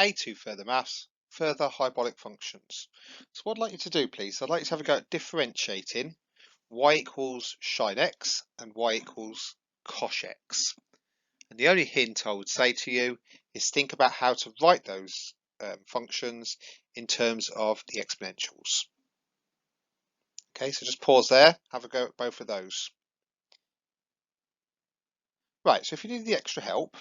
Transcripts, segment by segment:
A2 further maths, further hyperbolic functions. So what I'd like you to do, please, I'd like you to have a go at differentiating y equals sine x and y equals cos x. And the only hint I would say to you is think about how to write those functions in terms of the exponentials. Okay, so just pause there, have a go at both of those. Right, so if you need the extra help,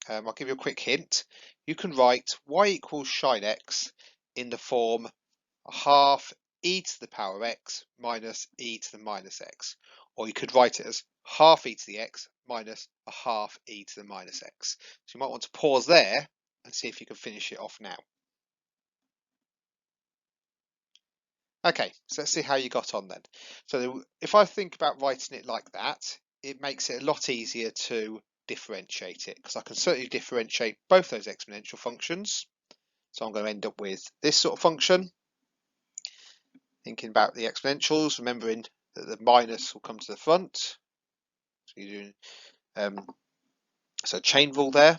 I'll give you a quick hint. You can write y equals sine x in the form half e to the power x minus e to the minus x. Or you could write it as half e to the x minus a half e to the minus x. So you might want to pause there and see if you can finish it off now. Okay, so let's see how you got on then. So if I think about writing it like that, it makes it a lot easier to differentiate it, because I can certainly differentiate both those exponential functions. So I'm going to end up with this sort of function. Thinking about the exponentials, remembering that the minus will come to the front. So you're doing so chain rule there.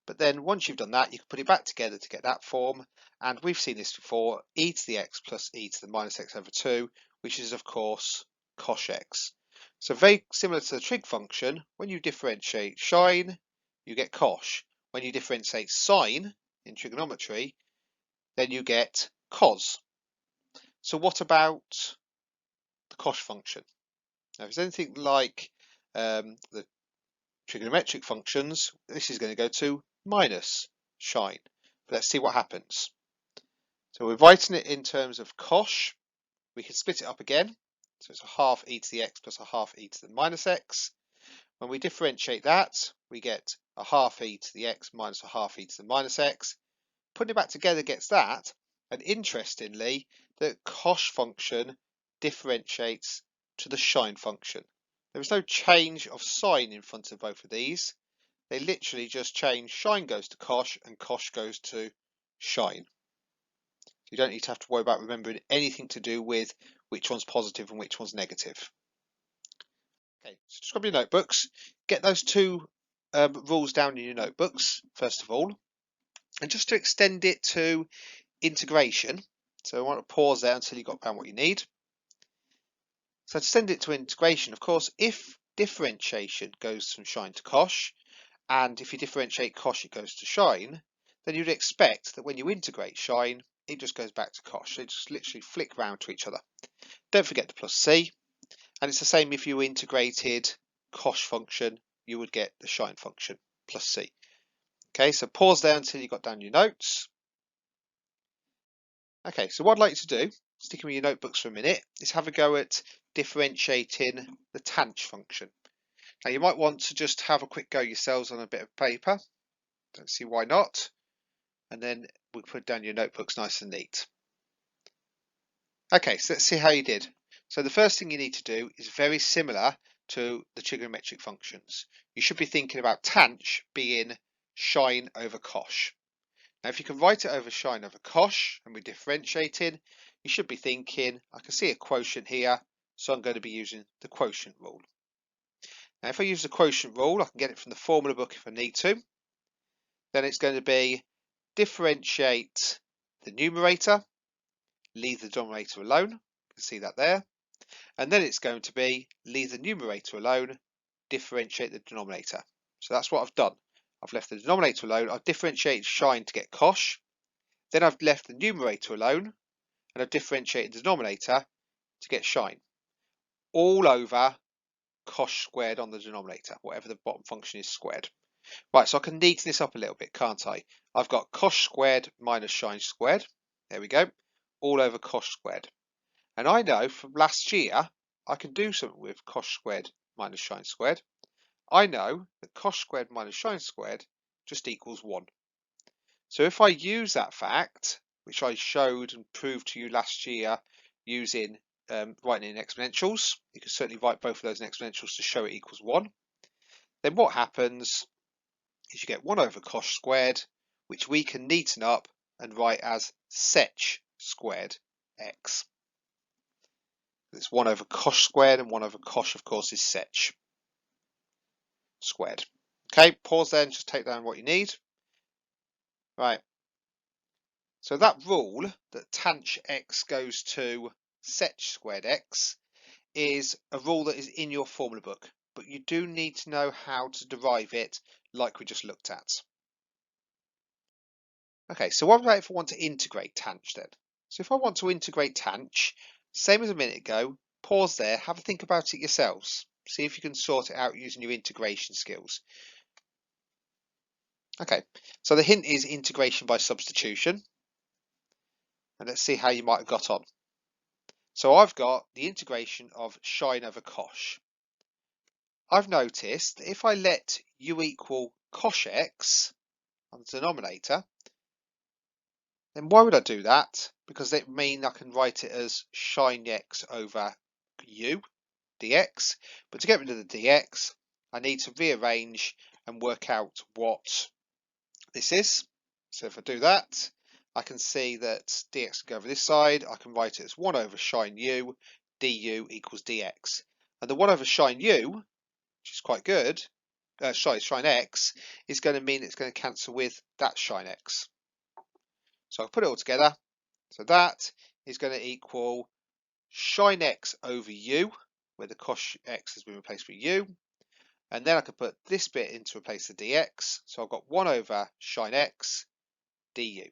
But then once you've done that, you can put it back together to get that form. And we've seen this before, e to the x plus e to the minus x over 2, which is of course cos x. So very similar to the trig function, when you differentiate sine, you get cos. When you differentiate sine in trigonometry, then you get cos. So what about the cos function? Now if it's anything like the trigonometric functions, this is going to go to minus sine. But let's see what happens. So we're writing it in terms of cos. We can split it up again. So it's a half e to the x plus a half e to the minus x. When we differentiate that, we get a half e to the x minus a half e to the minus x. Putting it back together gets that. And interestingly, the cos function differentiates to the sine function. There is no change of sign in front of both of these. They literally just change, sine goes to cos and cos goes to sine. You don't need to have to worry about remembering anything to do with which one's positive and which one's negative. Okay, so just grab your notebooks, get those two rules down in your notebooks, first of all. And just to extend it to integration, so I want to pause there until you've got down what you need. So to send it to integration, of course, if differentiation goes from sine to cos, and if you differentiate cos it goes to sine, then you'd expect that when you integrate sine, it just goes back to cos. They just literally flick round to each other. Don't forget the plus c, and it's the same if you integrated cos function, you would get the sine function plus c. Okay, so pause there until you got down your notes. Okay, so what I'd like you to do, sticking with your notebooks for a minute, is have a go at differentiating the tanh function. Now you might want to just have a quick go yourselves on a bit of paper. Don't see why not. And then we'll put down your notebooks nice and neat. Okay, so let's see how you did. So the first thing you need to do is very similar to the trigonometric functions. You should be thinking about tanh being sine over cos. Now if you can write it over sine over cos and we're differentiating, you should be thinking, I can see a quotient here, so I'm going to be using the quotient rule. Now if I use the quotient rule, I can get it from the formula book if I need to. Then it's going to be differentiate the numerator, leave the denominator alone. You can see that there. And then it's going to be leave the numerator alone, differentiate the denominator. So that's what I've done. I've left the denominator alone. I've differentiated sine to get cos. Then I've left the numerator alone, and I've differentiated the denominator to get sine. All over cos squared on the denominator, whatever the bottom function is squared. Right, so I can neaten this up a little bit, can't I? I've got cos squared minus sine squared. There we go. All over cos squared. And I know from last year, I can do something with cos squared minus sine squared. I know that cos squared minus sine squared just equals 1. So if I use that fact, which I showed and proved to you last year using writing in exponentials, you can certainly write both of those in exponentials to show it equals 1. Then what happens is you get 1 over cos squared, which we can neaten up and write as sech squared x. It's 1 over cos squared, and 1 over cos, of course, is sech squared. Okay, pause there and just take down what you need. Right, so that rule that tanh x goes to sec squared x is a rule that is in your formula book, but you do need to know how to derive it like we just looked at. Okay, so what about if I want to integrate tanh then? So if I want to integrate tanh, same as a minute ago, pause there, have a think about it yourselves. See if you can sort it out using your integration skills. Okay, so the hint is integration by substitution. And let's see how you might have got on. So I've got the integration of sine over cosh. I've noticed that if I let u equal cosh x on the denominator, then why would I do that? Because it means I can write it as sine x over u dx. But to get rid of the dx, I need to rearrange and work out what this is. So if I do that, I can see that dx can go over this side. I can write it as 1 over sine u du equals dx. And the 1 over sine u, which is quite good, sine x, is going to mean it's going to cancel with that sine x. So I'll put it all together. So that is going to equal sine x over u, where the cos x has been replaced with u. And then I can put this bit in to replace the dx. So I've got 1 over sine x du.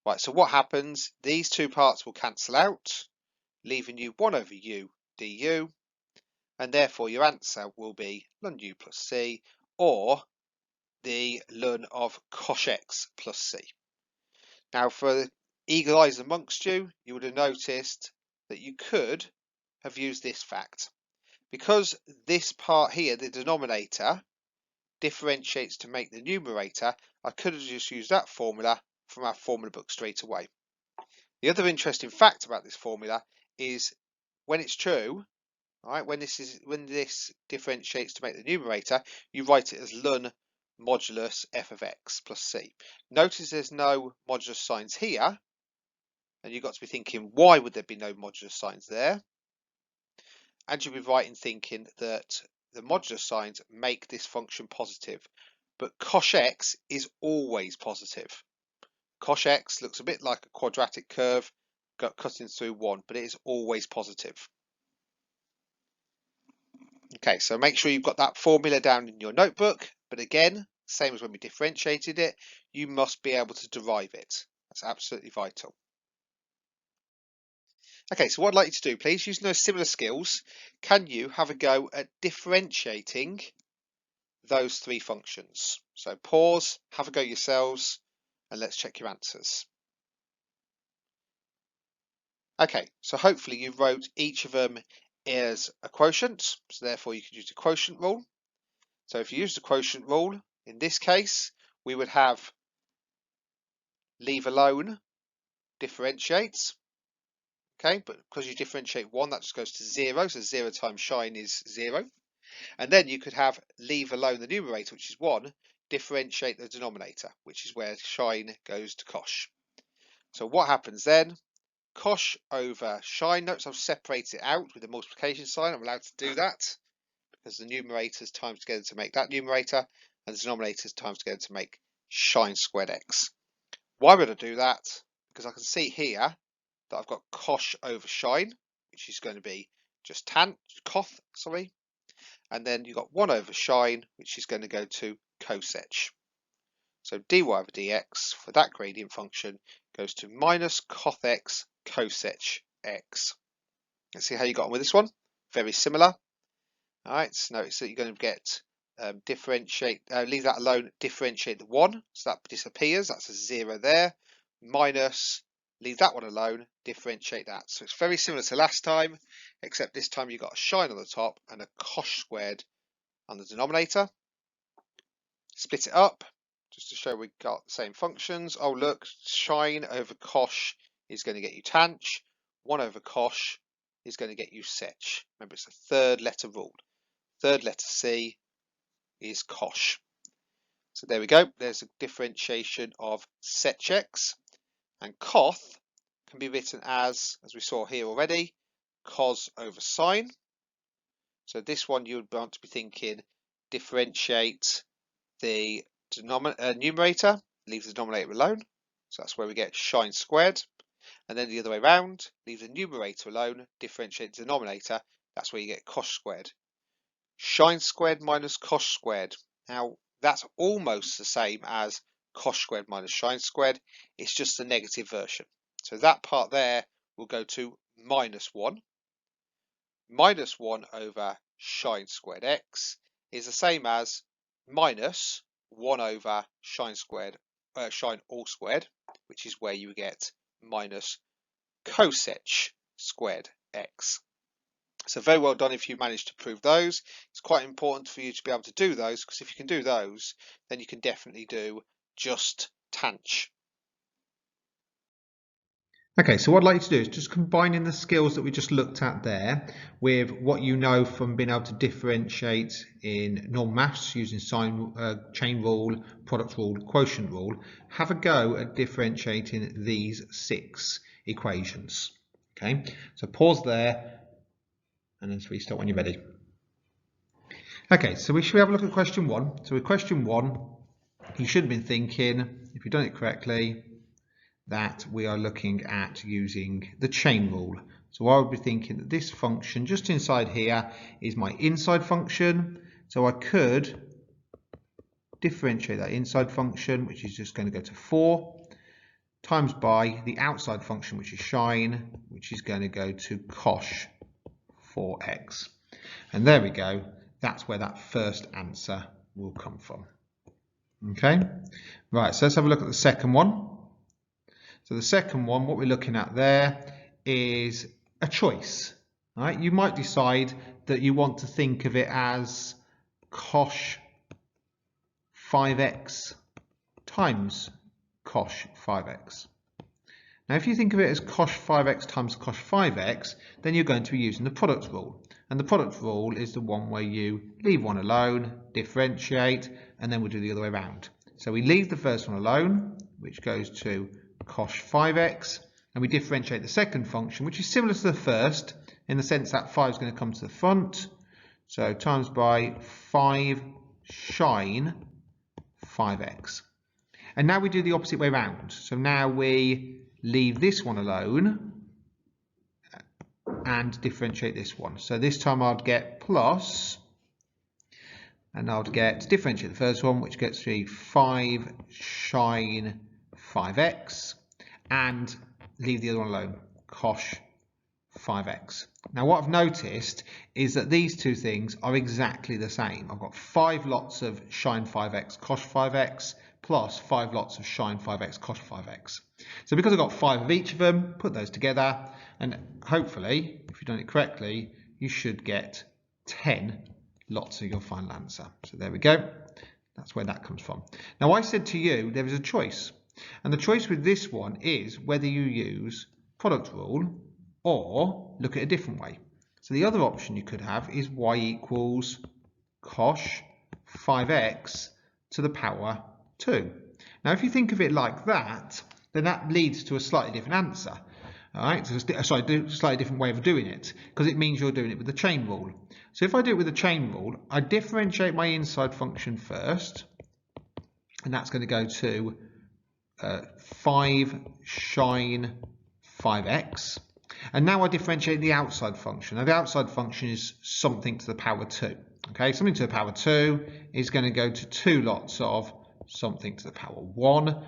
Right, so what happens? These two parts will cancel out, leaving you 1 over u du. And therefore your answer will be ln u plus c, or the ln of cos x plus c. Now, for the eagle eyes amongst you, you would have noticed that you could have used this fact. Because this part here, the denominator, differentiates to make the numerator, I could have just used that formula from our formula book straight away. The other interesting fact about this formula is when it's true, right, when this differentiates to make the numerator, you write it as ln modulus f of x plus c. Notice there's no modulus signs here, and you've got to be thinking, why would there be no modulus signs there? And you'll be right in thinking that the modulus signs make this function positive, but cos x is always positive. Cos x looks a bit like a quadratic curve cutting through 1, but it is always positive. Okay, so make sure you've got that formula down in your notebook, but again, same as when we differentiated it, you must be able to derive it. That's absolutely vital. Okay, so what I'd like you to do, please, using those similar skills, can you have a go at differentiating those three functions? So pause, have a go yourselves, and let's check your answers. Okay, so hopefully you wrote each of them as a quotient, so therefore you could use the quotient rule. So if you use the quotient rule, in this case, we would have leave alone differentiates. Okay, but because you differentiate 1, that just goes to 0, so 0 times sine is 0. And then you could have leave alone the numerator, which is 1, differentiate the denominator, which is where sine goes to cosh. So what happens then? Cosh over sine. Notice I've separated it out with the multiplication sign. I'm allowed to do that because the numerators times together to make that numerator, and the denominators times together to make sine squared x. Why would I do that? Because I can see here that I've got cosh over sine, which is going to be just coth, sorry. And then you've got 1 over sine, which is going to go to cosec. So dy over dx for that gradient function goes to minus coth x cosec x. Let's see how you got on with this one. Very similar. All right, so notice that you're going to get differentiate, leave that alone, differentiate the 1, so that disappears, that's a 0 there, minus, leave that one alone, differentiate that. So it's very similar to last time, except this time you've got a sine on the top and a cosh squared on the denominator. Split it up, just to show we've got the same functions. Oh look, sine over cosh is going to get you tanh, 1 over cosh is going to get you sec. Remember, it's a third letter rule. Third letter C is cosh. So there we go. There's a differentiation of sec x, and coth can be written as we saw here already, cos over sine. So this one you would want to be thinking differentiate the numerator, leave the denominator alone. So that's where we get shine squared. And then the other way around, leave the numerator alone, differentiate the denominator. That's where you get cosh squared. Shine squared minus cosh squared. Now, that's almost the same as cosh squared minus shine squared. It's just the negative version. So that part there will go to minus 1. Minus 1 over shine squared x is the same as minus 1 over shine all squared, which is where you get minus cosec squared x. So very well done if you manage to prove those. It's quite important for you to be able to do those, because if you can do those, then you can definitely do just tanh. Okay, so what I'd like you to do is just combining the skills that we just looked at there with what you know from being able to differentiate in normal maths using chain rule, product rule, quotient rule. Have a go at differentiating these 6 equations. Okay, so pause there and then restart when you're ready. Okay, so we should have a look at question 1. So with question 1, you should have been thinking, if you've done it correctly, that we are looking at using the chain rule. So I would be thinking that this function just inside here is my inside function. So I could differentiate that inside function, which is just going to go to 4, times by the outside function, which is shine, which is going to go to cosh 4x. And there we go. That's where that first answer will come from. Okay, right, so let's have a look at the second one. So the second one, what we're looking at there is a choice. Right? You might decide that you want to think of it as cosh 5x times cosh 5x. Now if you think of it as cosh 5x times cosh 5x, then you're going to be using the product rule. And the product rule is the one where you leave one alone, differentiate, and then we'll do the other way around. So we leave the first one alone, which goes to cosh 5x, and we differentiate the second function, which is similar to the first in the sense that 5 is going to come to the front. So times by 5 shine 5x. And now we do the opposite way around. So now we leave this one alone and differentiate this one. So this time I'd get plus, and I'd get differentiate the first one, which gets to be 5 shine 5x, and leave the other one alone, cosh 5x. Now what I've noticed is that these two things are exactly the same. I've got 5 lots of shine 5x, cosh 5x, plus 5 lots of shine 5x, cosh 5x. So because I've got 5 of each of them, put those together, and hopefully, if you've done it correctly, you should get 10 lots of your final answer. So there we go. That's where that comes from. Now I said to you there is a choice. And the choice with this one is whether you use product rule or look at a different way. So the other option you could have is y equals cosh 5x to the power 2. Now if you think of it like that, then that leads to a slightly different answer. Alright, so a slightly different way of doing it, because it means you're doing it with the chain rule. So if I do it with the chain rule, I differentiate my inside function first, and that's going to go to 5 shine 5x, and now I differentiate the outside function. Now the outside function is something to the power 2. Okay, something to the power 2 is going to go to 2 lots of something to the power 1,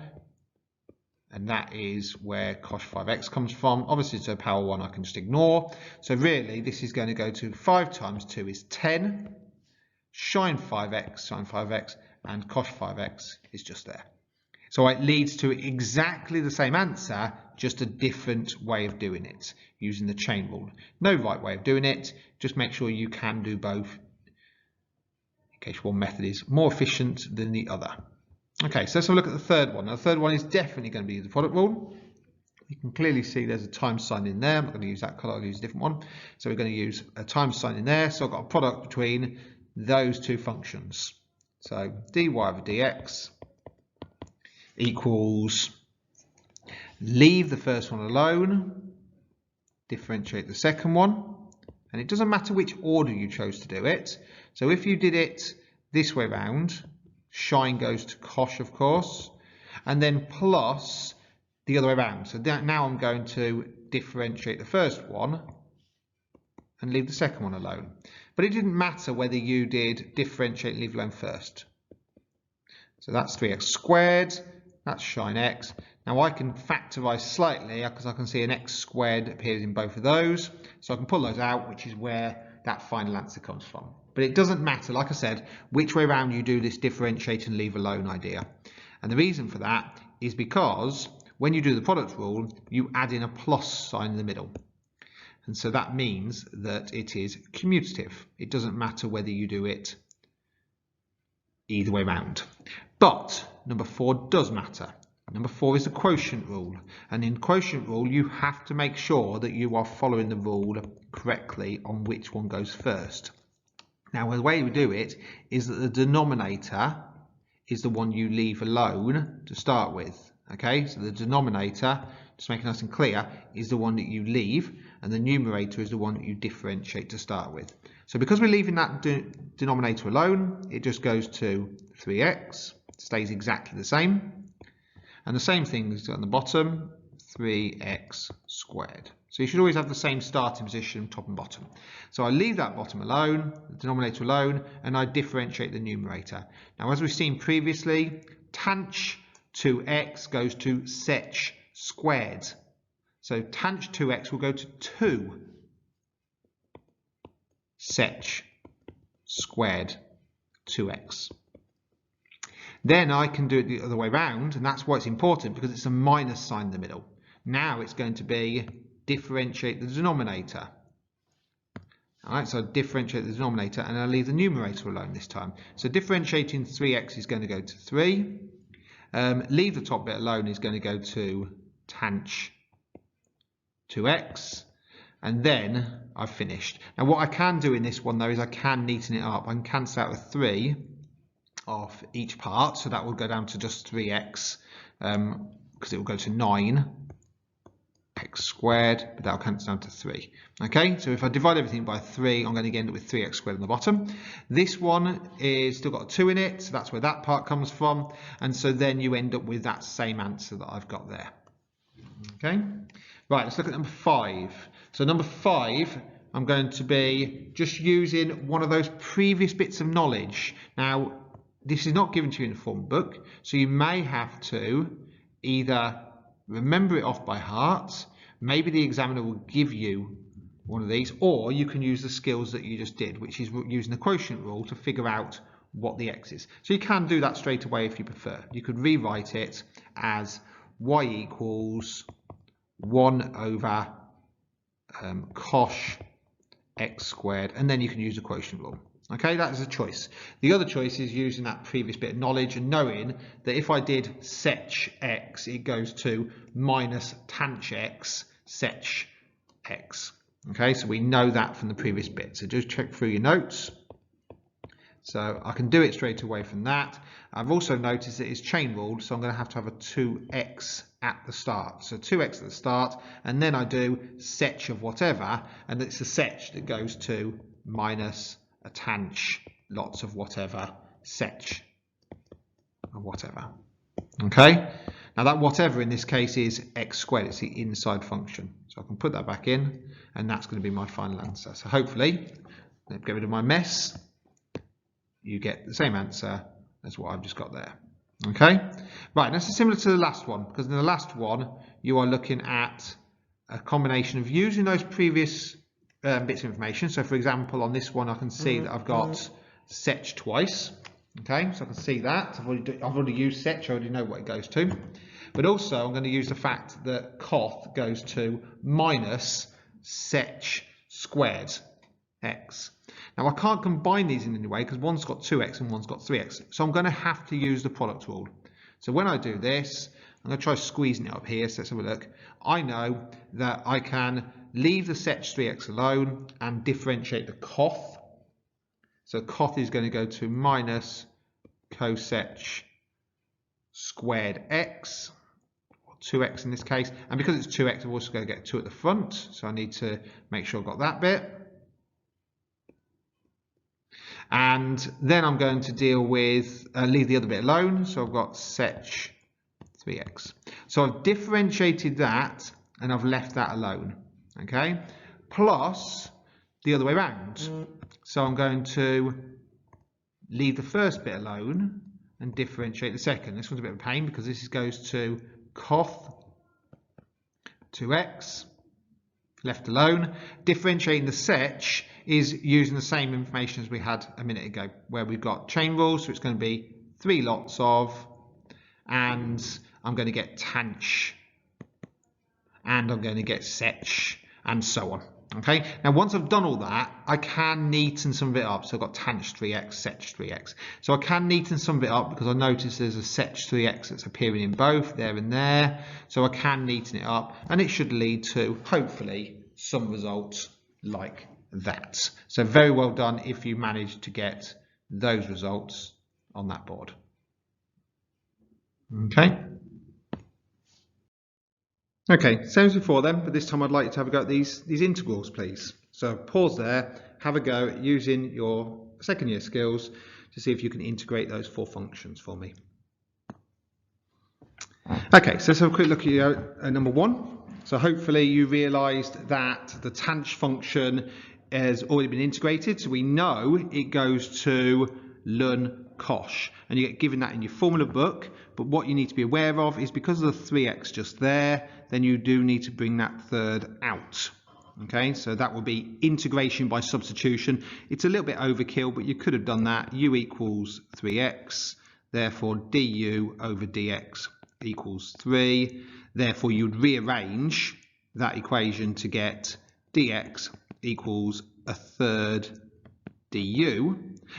and that is where cosh 5x comes from. Obviously to the power 1 I can just ignore, so really this is going to go to 5 times 2 is 10, shine 5x, and cosh 5x is just there. So it leads to exactly the same answer, just a different way of doing it, using the chain rule. No right way of doing it, just make sure you can do both, in case one method is more efficient than the other. Okay, so let's have a look at the third one. Now, the third one is definitely going to be the product rule. You can clearly see there's a times sign in there. I'm not going to use that colour, I'll use a different one. So we're going to use a times sign in there. So I've got a product between those two functions. So dy over dx equals, leave the first one alone, differentiate the second one, and it doesn't matter which order you chose to do it. So if you did it this way round, shine goes to cosh, of course, and then plus the other way around. So now I'm going to differentiate the first one and leave the second one alone. But it didn't matter whether you did differentiate and leave alone first. So that's 3x squared, that's shine x. Now I can factorise slightly because I can see an x squared appears in both of those. So I can pull those out, which is where that final answer comes from. But it doesn't matter, like I said, which way around you do this differentiate and leave alone idea. And the reason for that is because when you do the product rule, you add in a plus sign in the middle. And so that means that it is commutative. It doesn't matter whether you do it either way round. But number 4 does matter. Number 4 is the quotient rule. And in quotient rule, you have to make sure that you are following the rule correctly on which one goes first. Now, the way we do it is that the denominator is the one you leave alone to start with. Okay, so the denominator, just to make it nice and clear, is the one that you leave, and the numerator is the one that you differentiate to start with. So because we're leaving that denominator alone, it just goes to 3x, stays exactly the same. And the same thing is on the bottom, 3x squared. So you should always have the same starting position, top and bottom. So I leave that bottom alone, the denominator alone, and I differentiate the numerator. Now, as we've seen previously, tanh 2x goes to sech squared. So tanh 2x will go to 2 sech squared 2x. Then I can do it the other way around, and that's why it's important, because it's a minus sign in the middle. Now it's going to be differentiate the denominator. Alright, so I differentiate the denominator and I leave the numerator alone this time. So differentiating 3x is going to go to 3. Leave the top bit alone is going to go to tanh 2x. And then I've finished. Now what I can do in this one though is I can neaten it up. I can cancel out a 3 off each part, so that will go down to just 3x because it will go to 9x squared, but that will cancel down to 3. Okay, so if I divide everything by 3, I'm going to end up with 3x squared on the bottom. This one is still got a 2 in it, so that's where that part comes from, and so then you end up with that same answer that I've got there. Okay, right, let's look at number 5. So number 5, I'm going to be just using one of those previous bits of knowledge. Now, this is not given to you in the form book, so you may have to either remember it off by heart, maybe the examiner will give you one of these, or you can use the skills that you just did, which is using the quotient rule to figure out what the x is. So you can do that straight away if you prefer. You could rewrite it as y equals 1 over cosh x squared, and then you can use the quotient rule. Okay, that is a choice. The other choice is using that previous bit of knowledge and knowing that if I did sech x, it goes to minus tanh x sech x. Okay, so we know that from the previous bit. So just check through your notes. So I can do it straight away from that. I've also noticed that it's chain ruled, so I'm going to have a 2x at the start. So 2x at the start, and then I do sech of whatever, and it's the sech that goes to minus a tanh lots of whatever sech of whatever. Okay, now that whatever in this case is x squared. It's the inside function, so I can put that back in, and that's going to be my final answer. So hopefully, let me get rid of my mess, you get the same answer as what I've just got there. Okay, right, this is similar to the last one, because in the last one you are looking at a combination of using those previous bits of information. So for example, on this one I can see that I've got sech twice. Okay, so I can see that I've already used sech, I already know what it goes to. But also I'm going to use the fact that coth goes to minus sech squared x. Now I can't combine these in any way because one's got 2x and one's got 3x. So I'm going to have to use the product rule. So when I do this, I'm going to try squeezing it up here. So let's have a look. I know that I can leave the sech 3x alone and differentiate the coth. So coth is going to go to minus cosech squared x, or 2x in this case. And because it's 2x, I'm also going to get 2 at the front. So I need to make sure I've got that bit. And then I'm going to deal with, leave the other bit alone. So I've got sech 3x. So I've differentiated that and I've left that alone, okay? Plus the other way around. So I'm going to leave the first bit alone and differentiate the second. This one's a bit of a pain because this goes to coth 2x, left alone. Differentiating the sech is using the same information as we had a minute ago, where we've got chain rules, so it's going to be 3 lots of, and I'm going to get tanh, and I'm going to get sech, and so on. Okay, now once I've done all that, I can neaten some of it up. So I've got tanh 3x, sech 3x. So I can neaten some of it up because I notice there's a sech 3x that's appearing in both, there and there. So I can neaten it up, and it should lead to, hopefully, some results like that. So very well done if you manage to get those results on that board. Okay. Okay, same as before then, but this time I'd like you to have a go at these integrals, please. So pause there, have a go at using your second year skills to see if you can integrate those 4 functions for me. Okay, so let's have a quick look at number 1. So hopefully you realised that the tanh function has already been integrated, so we know it goes to ln cosh, and you get given that in your formula book. But what you need to be aware of is because of the 3x just there, then you do need to bring that third out. Okay, so that will be integration by substitution. It's a little bit overkill, but you could have done that. U equals 3x, therefore du over dx equals 3. Therefore, you'd rearrange that equation to get dx equals a third du,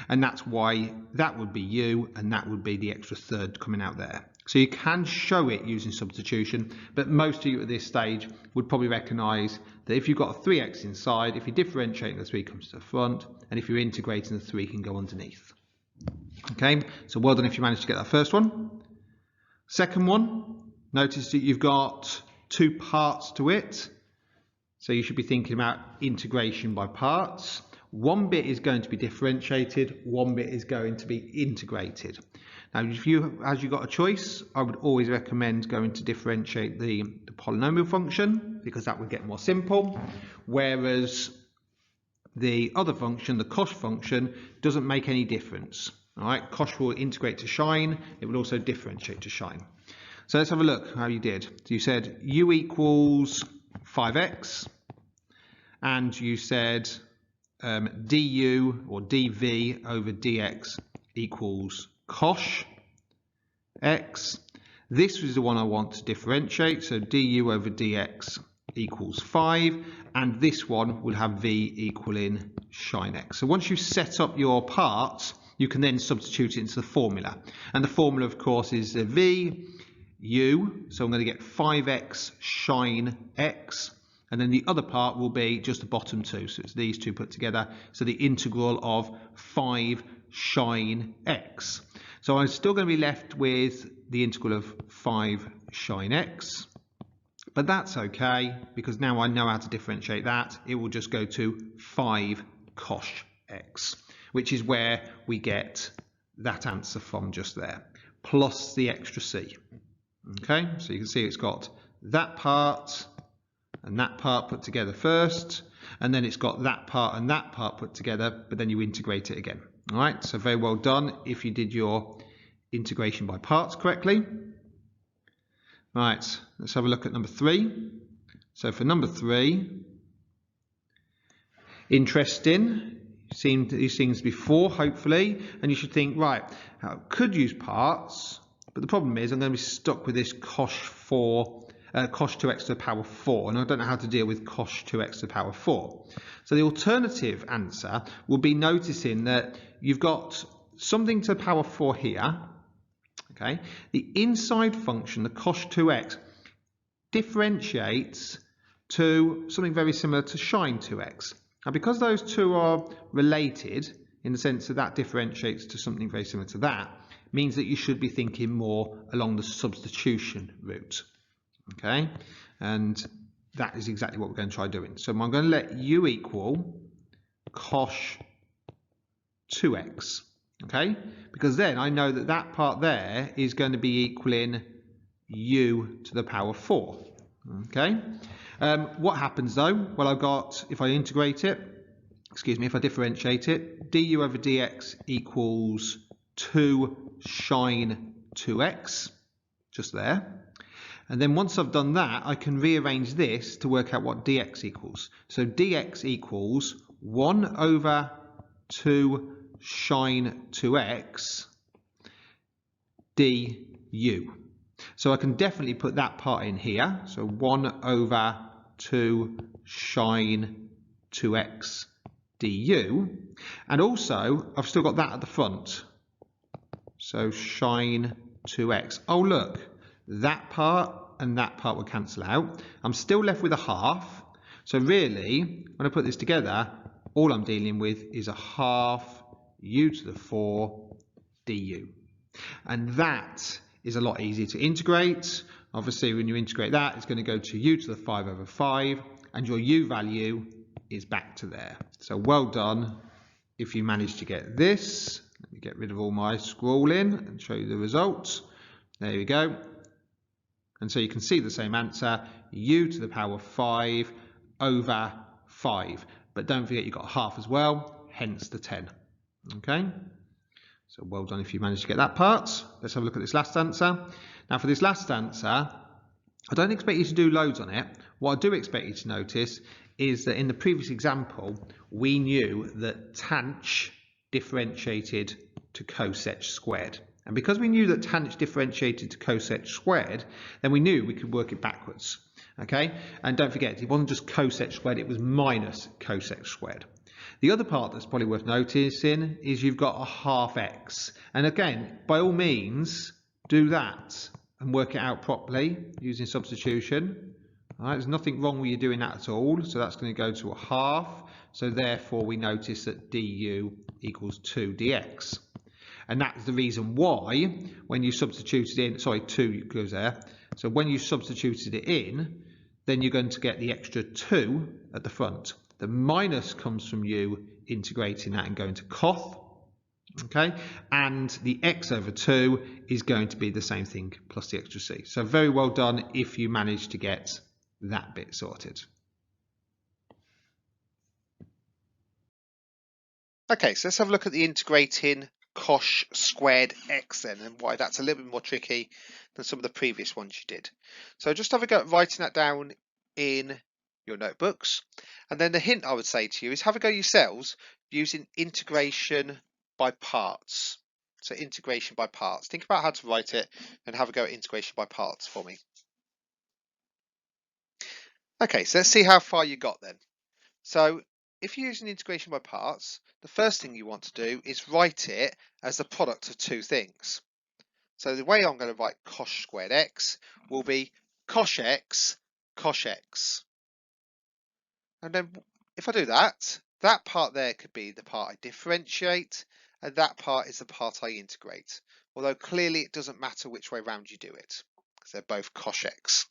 and that's why that would be u and that would be the extra third coming out there. So you can show it using substitution, but most of you at this stage would probably recognise that if you've got a 3x inside, if you differentiate, the 3 comes to the front, and if you're integrating, the 3 can go underneath. Okay, so well done if you managed to get that first one. Second one, notice that you've got 2 parts to it, so you should be thinking about integration by parts. One bit is going to be differentiated, one bit is going to be integrated. Now, as you've got a choice, I would always recommend going to differentiate the polynomial function, because that would get more simple, whereas the other function, the cosh function, doesn't make any difference. All right, cosh will integrate to shine, it will also differentiate to shine. So let's have a look how you did. So you said u equals 5x, and you said du or dv over dx equals cosh x. This is the one I want to differentiate, so du over dx equals 5, and this one will have v equaling shine x. So once you set up your parts, you can then substitute it into the formula, and the formula of course is v u, so I'm going to get 5x shine x, and then the other part will be just the bottom 2, so it's these 2 put together, so the integral of 5 shine x. So I'm still going to be left with the integral of 5 shine x, but that's okay, because now I know how to differentiate that. It will just go to 5 cosh x, which is where we get that answer from just there, plus the extra c. Okay, so you can see it's got that part and that part put together first, and then it's got that part and that part put together, but then you integrate it again. All right, so very well done if you did your integration by parts correctly. Right, let's have a look at number 3. So for number 3, interesting, you've seen these things before hopefully, and you should think, right, I could use parts, but the problem is I'm going to be stuck with this cosh 2x to the power 4, and I don't know how to deal with cosh 2x to the power 4. So the alternative answer will be noticing that you've got something to the power 4 here. Okay, the inside function, the cosh 2x, differentiates to something very similar to shine 2x. Now, because those two are related in the sense that that differentiates to something very similar to that, means that you should be thinking more along the substitution route. Okay, and that is exactly what we're going to try doing. So I'm going to let u equal cosh 2x. Okay, because then I know that that part there is going to be equaling u to the power 4. Okay. What happens though? Well, I've got, if I integrate it, if I differentiate it, du over dx equals 2 sine 2x, just there. And then once I've done that, I can rearrange this to work out what dx equals. So dx equals 1 over 2 sine 2x du. So I can definitely put that part in here. So 1 over 2 sine 2x du. And also, I've still got that at the front. So sine 2x. Oh, look, that part and that part will cancel out. I'm still left with a half. So really, when I put this together, all I'm dealing with is a half u to the 4 du. And that is a lot easier to integrate. Obviously, when you integrate that, it's going to go to u to the 5 over 5, and your u value is back to there. So well done if you manage to get this. Let me get rid of all my scrolling and show you the results. There we go. And so you can see the same answer, u to the power 5 over 5. But don't forget you've got a half as well, hence the 10. Okay. So well done if you managed to get that part. Let's have a look at this last answer. Now for this last answer, I don't expect you to do loads on it. What I do expect you to notice is that in the previous example, we knew that tanh differentiated to cosec squared. And because we knew that tanh differentiated to cosec squared, then we knew we could work it backwards. Okay? And don't forget, it wasn't just cosec squared, it was minus cosec squared. The other part that's probably worth noticing is you've got a half x. And again, by all means, do that and work it out properly using substitution. All right, there's nothing wrong with you doing that at all. So that's going to go to a half. So therefore, we notice that du equals 2 dx. And that's the reason why when you substituted in, sorry, 2 goes there. So when you substituted it in, then you're going to get the extra 2 at the front. The minus comes from you integrating that and going to coth, okay? And the x over 2 is going to be the same thing plus the extra c. So very well done if you manage to get that bit sorted. Okay, so let's have a look at the integrating cosh squared x then, and why that's a little bit more tricky than some of the previous ones you did. So just have a go at writing that down in your notebooks, and then the hint I would say to you is have a go yourselves using integration by parts. So integration by parts. Think about how to write it and have a go at integration by parts for me. Okay, so let's see how far you got then. So if you're using integration by parts, the first thing you want to do is write it as the product of two things. So the way I'm going to write cosh squared x will be cosh x, cosh x. And then if I do that, that part there could be the part I differentiate, and that part is the part I integrate. Although clearly it doesn't matter which way round you do it, because they're both cosh x.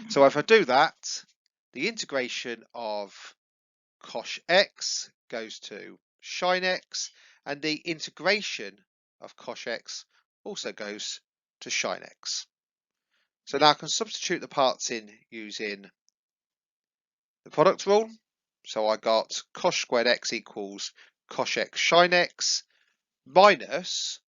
So if I do that, the integration of cosh x goes to sine x, and the integration of cosh x also goes to sine x. So now I can substitute the parts in using the product rule. So I got cosh squared x equals cosh x sine x minus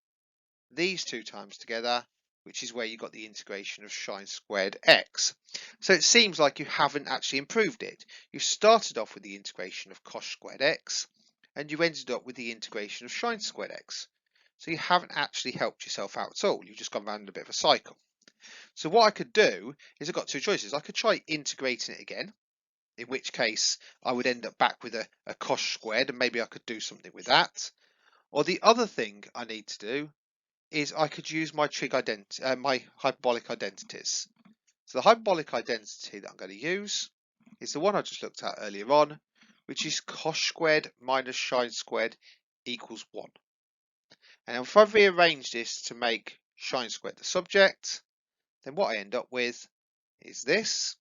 these two times together, which is where you got the integration of sine squared x. So it seems like you haven't actually improved it. You started off with the integration of cosh squared x, and you ended up with the integration of sine squared x. So you haven't actually helped yourself out at all. You've just gone around in a bit of a cycle. So what I could do is I've got two choices. I could try integrating it again, in which case I would end up back with a cosh squared, and maybe I could do something with that. Or the other thing I need to do is I could use my my hyperbolic identities. So the hyperbolic identity that I'm going to use is the one I just looked at earlier on, which is cosh squared minus sine squared equals 1. And if I rearrange this to make sine squared the subject, then what I end up with is this.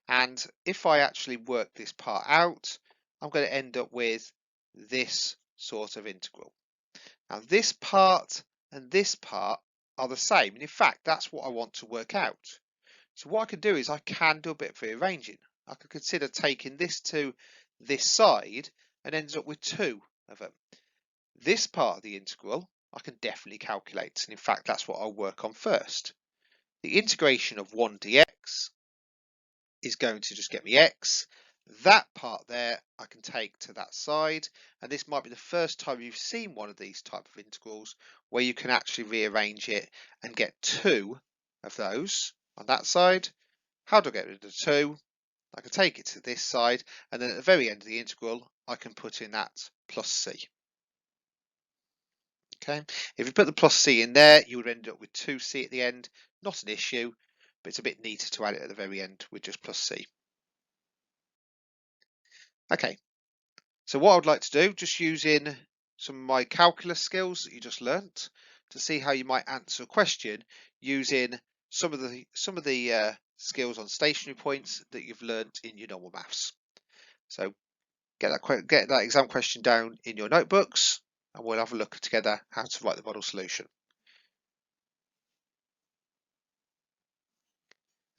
And if I actually work this part out, I'm going to end up with this sort of integral. Now this part and this part are the same. And in fact, that's what I want to work out. So what I can do is I can do a bit of rearranging. I could consider taking this to this side and ends up with 2 of them. This part of the integral I can definitely calculate, and in fact that's what I'll work on first. The integration of 1 dx is going to just get me x. That part there I can take to that side, and this might be the first time you've seen one of these type of integrals where you can actually rearrange it and get 2 of those on that side. How do I get rid of the 2? I can take it to this side, and then at the very end of the integral I can put in that plus c. Okay, if you put the plus c in there, you would end up with 2c at the end. Not an issue, but it's a bit neater to add it at the very end with just plus c. Okay, so what I would like to do, just using some of my calculus skills that you just learnt, to see how you might answer a question using some of the skills on stationary points that you've learnt in your normal maths. So get that exam question down in your notebooks, and we'll have a look together how to write the model solution.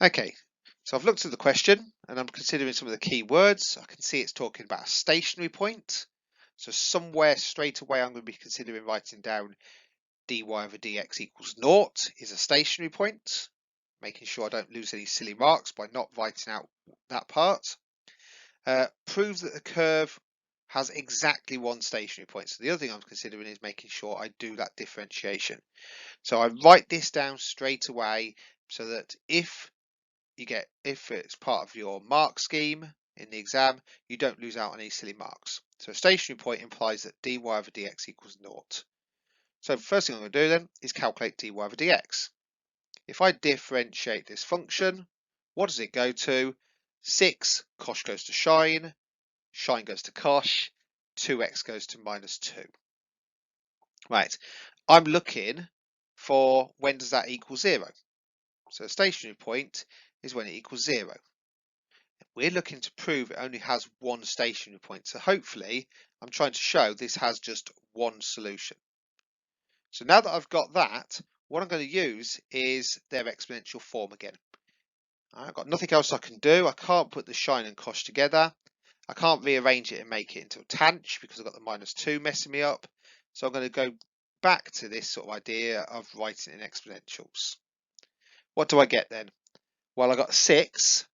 Okay, so I've looked at the question and I'm considering some of the key words. I can see it's talking about a stationary point. So somewhere straight away I'm going to be considering writing down dy over dx equals 0 is a stationary point, making sure I don't lose any silly marks by not writing out that part. Prove that the curve has exactly 1 stationary point. So the other thing I'm considering is making sure I do that differentiation. So I write this down straight away so that if it's part of your mark scheme in the exam, you don't lose out on any silly marks. So a stationary point implies that dy over dx equals 0. So the first thing I'm going to do then is calculate dy over dx. If I differentiate this function, what does it go to? 6, cosh goes to shine goes to cosh, 2x goes to minus 2. Right, I'm looking for when does that equal 0. So a stationary point is when it equals 0. We're looking to prove it only has 1 stationary point. So hopefully I'm trying to show this has just 1 solution. So now that I've got that, what I'm going to use is their exponential form again. I've got nothing else I can do. I can't put the shine and cosh together. I can't rearrange it and make it into a tanh because I've got the minus 2 messing me up. So I'm going to go back to this sort of idea of writing in exponentials. What do I get then? Well, I got 6,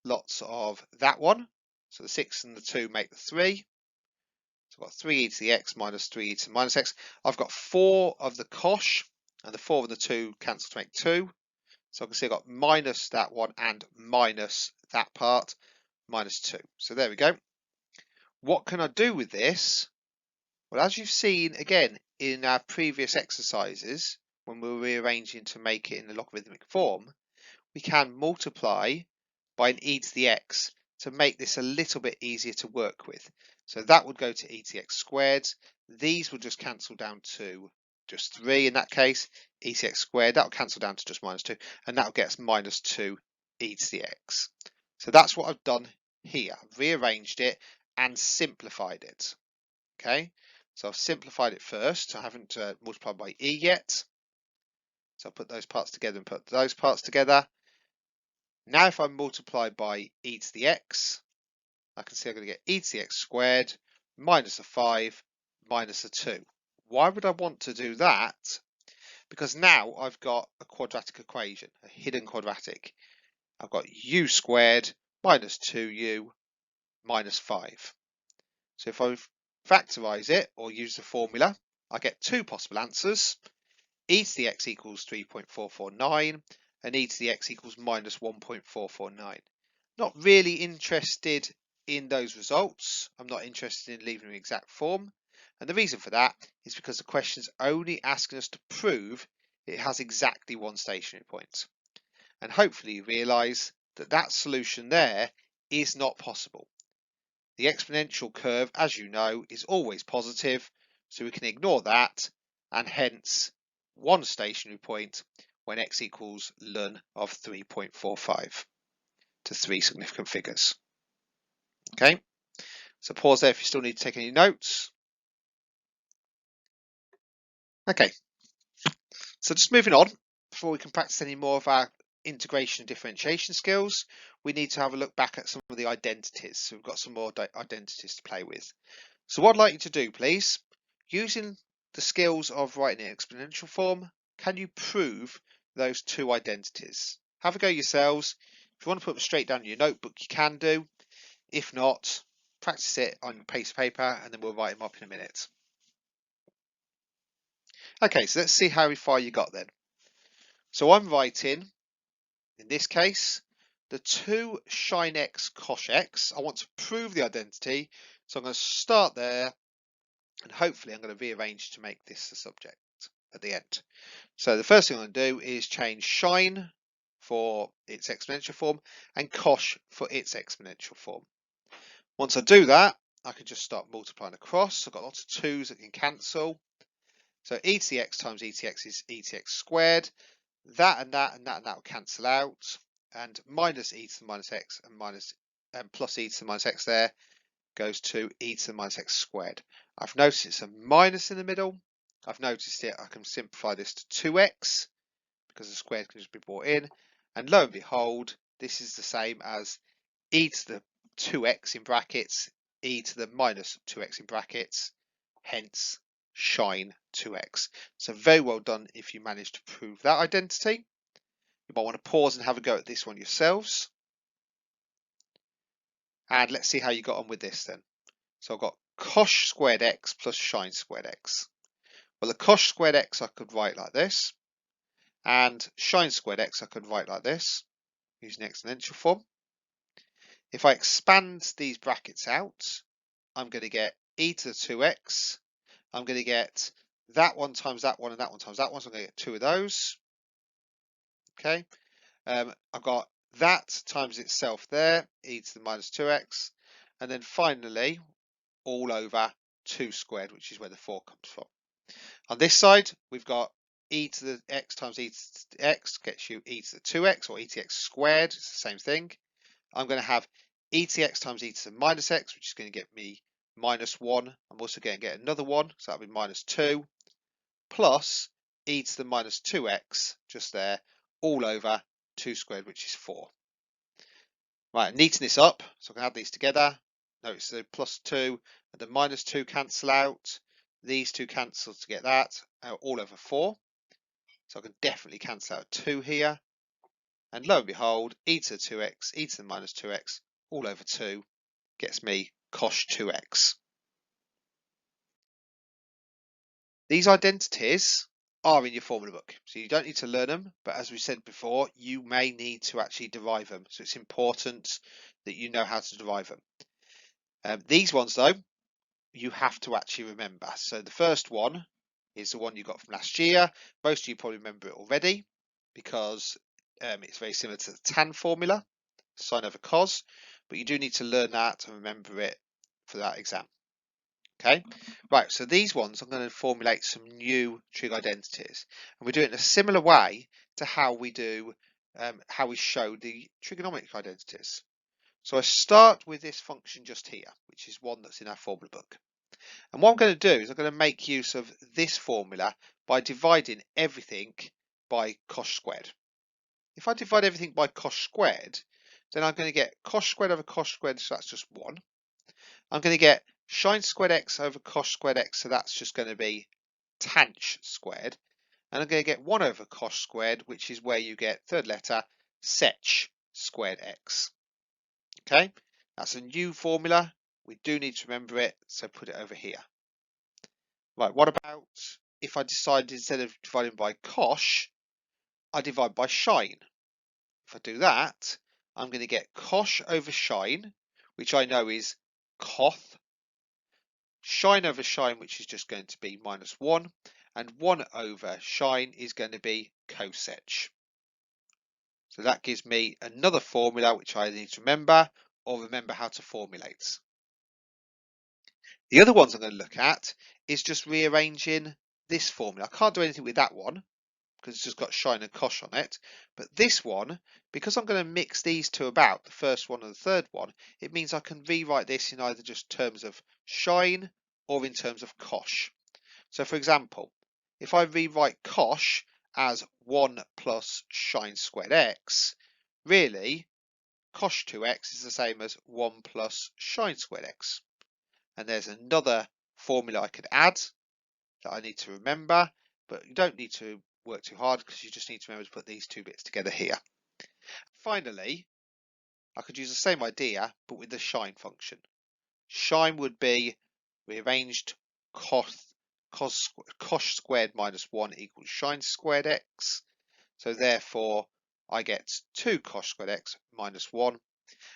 lots of that one. So the 6 and the 2 make the 3. So I've got 3e to the x minus 3e to the minus x. I've got 4 of the cosh, and the 4 and the 2 cancel to make 2. So I can see I've got minus that one and minus that part, minus 2. So there we go. What can I do with this? Well, as you've seen again in our previous exercises, when we were rearranging to make it in the logarithmic form, we can multiply by an e to the x to make this a little bit easier to work with. So that would go to e to the x squared. These will just cancel down to just 3 in that case. E to the x squared, that will cancel down to just minus 2, and that will get us minus 2 e to the x. So that's what I've done here. I've rearranged it and simplified it. Okay, so I've simplified it first. I haven't multiplied by e yet. So I'll put those parts together and put those parts together. Now if I multiply by e to the x, I can see I'm going to get e to the x squared minus a 5 minus a 2. Why would I want to do that? Because now I've got a quadratic equation, a hidden quadratic. I've got u squared minus 2u minus 5. So if I factorise it or use the formula, I get 2 possible answers. E to the x equals 3.449 and e to the x equals minus 1.449. Not really interested in those results. I'm not interested in leaving an exact form. And the reason for that is because the question's only asking us to prove it has exactly 1 stationary point. And hopefully you realise that that solution there is not possible. The exponential curve, as you know, is always positive, so we can ignore that, and hence 1 stationary point when x equals ln of 3.45 to 3 significant figures. Okay, so pause there if you still need to take any notes. Okay, So just moving on, before we can practice any more of our integration and differentiation skills, we need to have a look back at some of the identities. So we've got some more identities to play with. So what I'd like you to do, please, using the skills of writing in exponential form, can you prove those two identities? Have a go yourselves. If you want to put them straight down in your notebook, you can do. If not, practice it on a piece of paper and then we'll write them up in a minute. Okay, so let's see how far you got then. So I'm writing, in this case, the 2 sin x cos x. I want to prove the identity, so I'm going to start there and hopefully I'm going to rearrange to make this the subject at the end. So the first thing I'm going to do is change sin for its exponential form and cos for its exponential form. Once I do that, I can just start multiplying across. I've got lots of 2's that can cancel. So e to the x times e to the x is e to the x squared. That and that and that and that will cancel out. And minus e to the minus x and plus e to the minus x there goes to e to the minus x squared. I've noticed it's a minus in the middle. I've noticed it. I can simplify this to 2x because the squared can just be brought in. And lo and behold, this is the same as e to the 2x in brackets, e to the minus 2x in brackets, hence sin 2x. So very well done if you managed to prove that identity. You might want to pause and have a go at this one yourselves. And let's see how you got on with this then. So I've got cos squared x plus sin squared x. Well, the cos squared x I could write like this, and sin squared x I could write like this, using exponential form. If I expand these brackets out, I'm going to get e to the 2x. I'm going to get that one times that one and that one times that one, so I'm going to get 2 of those. Okay, I've got that times itself there, e to the minus 2x, and then finally all over 2 squared, which is where the 4 comes from. On this side, we've got e to the x times e to the x gets you e to the 2x or e to the x squared. It's the same thing. I'm going to have e to the x times e to the minus x, which is going to get me minus 1. I'm also going to get another 1, so that'll be minus 2, plus e to the minus 2x just there, all over 2 squared, which is 4. Right, neaten this up, so I can add these together. Notice the plus 2 and the minus 2 cancel out. These two cancel to get that, all over 4. So I can definitely cancel out 2 here. And lo and behold, e to the 2x, e to the minus 2x, all over 2, gets me cos 2x. These identities are in your formula book, so you don't need to learn them, but as we said before, you may need to actually derive them, so it's important that you know how to derive them. These ones though, you have to actually remember. So the first one is the one you got from last year. Most of you probably remember it already because it's very similar to the tanh formula, sine over cos, but you do need to learn that and remember it for that exam. Okay, right, so these ones I'm going to formulate some new trig identities, and we do it in a similar way to how we do how we show the trigonometric identities. So I start with this function just here, which is one that's in our formula book. And what I'm going to do is I'm going to make use of this formula by dividing everything by cos squared. If I divide everything by cos squared, then I'm going to get cos squared over cos squared, so that's just 1. I'm going to get sin squared x over cos squared x, so that's just going to be tanh squared. And I'm going to get 1 over cos squared, which is where you get third letter sech squared x. Okay, that's a new formula. We do need to remember it, so put it over here. Right, what about if I decide instead of dividing by cos, I divide by sin? If I do that, I'm going to get cos over sin, which I know is coth, sin over sin, which is just going to be minus 1, and 1 over sin is going to be cosech. So that gives me another formula which I need to remember, or remember how to formulate. The other ones I'm going to look at is just rearranging this formula. I can't do anything with that one because it's just got sin and cos on it. But this one, because I'm going to mix these two about, the first one and the third one, it means I can rewrite this in either just terms of sin or in terms of cos. So for example, if I rewrite cos as 1 plus sine squared x, really cos 2x is the same as 1 plus sine squared x. And there's another formula I could add that I need to remember, but you don't need to work too hard because you just need to remember to put these two bits together here. Finally, I could use the same idea but with the sine function. Sine would be rearranged cos squared minus 1 equals sine squared x. So therefore I get 2 cos squared x minus 1.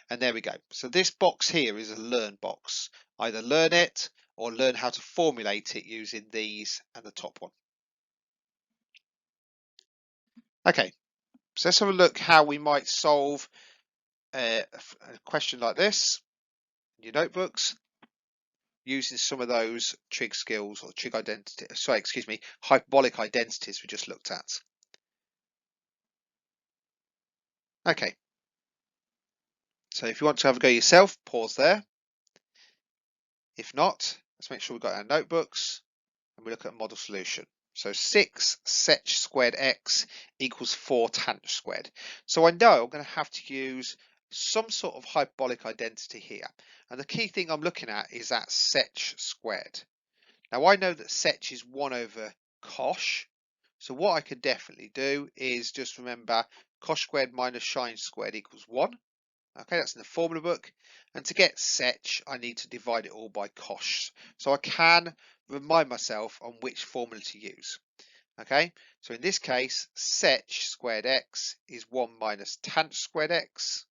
And there we go. So this box here is a learn box. Either learn it or learn how to formulate it using these and the top one. Okay, so let's have a look how we might solve a question like this in your notebooks using some of those trig skills or trig identity, hyperbolic identities we just looked at. Okay, so if you want to have a go yourself, pause there. If not, let's make sure we've got our notebooks and we look at a model solution. So 6 sec squared x equals 4 tanh squared. So I know I'm going to have to use some sort of hyperbolic identity here. And the key thing I'm looking at is that sec squared. Now I know that sec is 1 over cos. So what I could definitely do is just remember cos squared minus sine squared equals 1. Okay, that's in the formula book. And to get sec, I need to divide it all by cos. So I can remind myself on which formula to use. Okay, so in this case, sec squared x is 1 minus tanh squared x.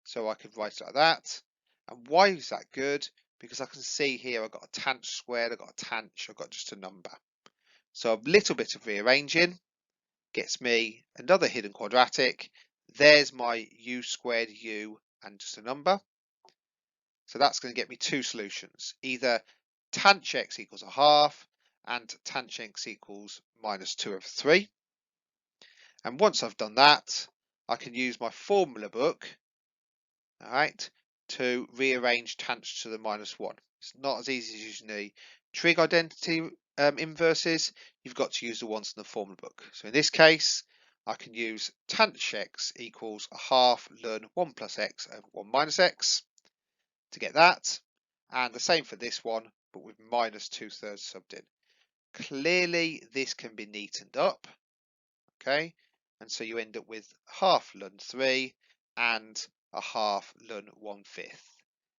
So I could write it like that. And why is that good? Because I can see here I've got a tanh squared, I've got a tanh, I've got just a number. So a little bit of rearranging gets me another hidden quadratic. There's my u squared u and just a number. So that's going to get me two solutions. Either tanh x equals a half and tanh x equals minus 2 over 3. And once I've done that, I can use my formula book, all right, to rearrange tanh to the minus 1. It's not as easy as using the trig identity inverses. You've got to use the ones in the formula book. So in this case, I can use tanh x equals a half ln 1 plus x over 1 minus x to get that. And the same for this one, but with minus 2/3 subbed in. Clearly, this can be neatened up, okay? And so you end up with half ln 3 and a half ln 1/5.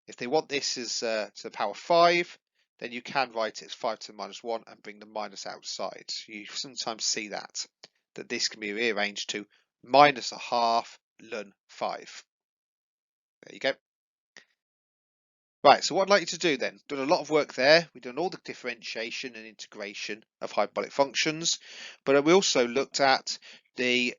If they want this as to the power 5, then you can write it as 5 to the minus 1 and bring the minus outside. You sometimes see that this can be rearranged to minus a half ln 5. There you go. Right, so what I'd like you to do then, done a lot of work there. We've done all the differentiation and integration of hyperbolic functions, but we also looked at the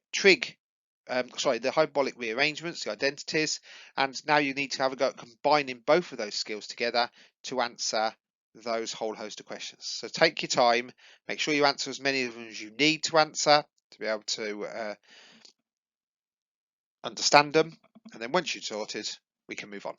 the hyperbolic rearrangements, the identities, and now you need to have a go at combining both of those skills together to answer those whole host of questions. So take your time, make sure you answer as many of them as you need to answer to be able to understand them, and then once you're sorted, we can move on.